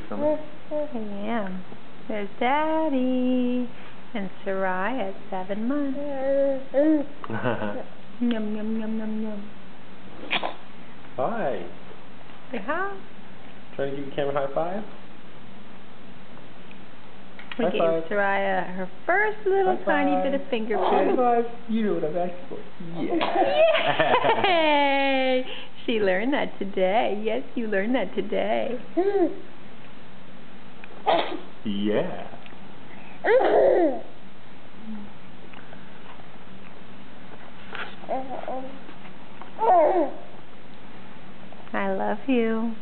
filming? I am. There's Daddy and Soraya at 7 months. Yum, yum, yum, yum, yum. Hi. Say hi. Trying to give the camera a high five? We High gave five. Soraya her first little High tiny five. bit of finger High food. five. You know what I'm asking for. Yeah. Yay! She learned that today. Yes, you learned that today. Yeah. I love you.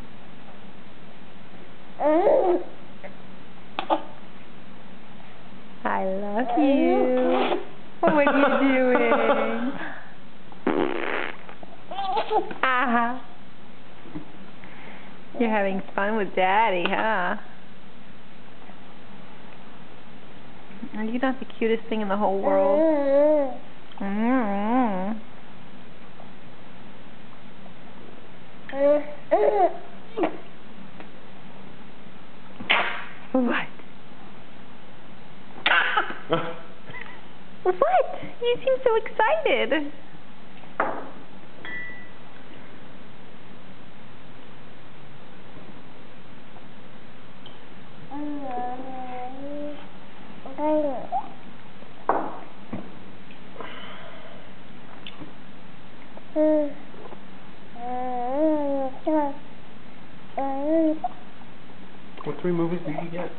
I love you. What are you doing? Ah. You're having fun with Daddy, huh? Are you not the cutest thing in the whole world? Mm-hmm. What? What? You seem so excited. What 3 movies did you get?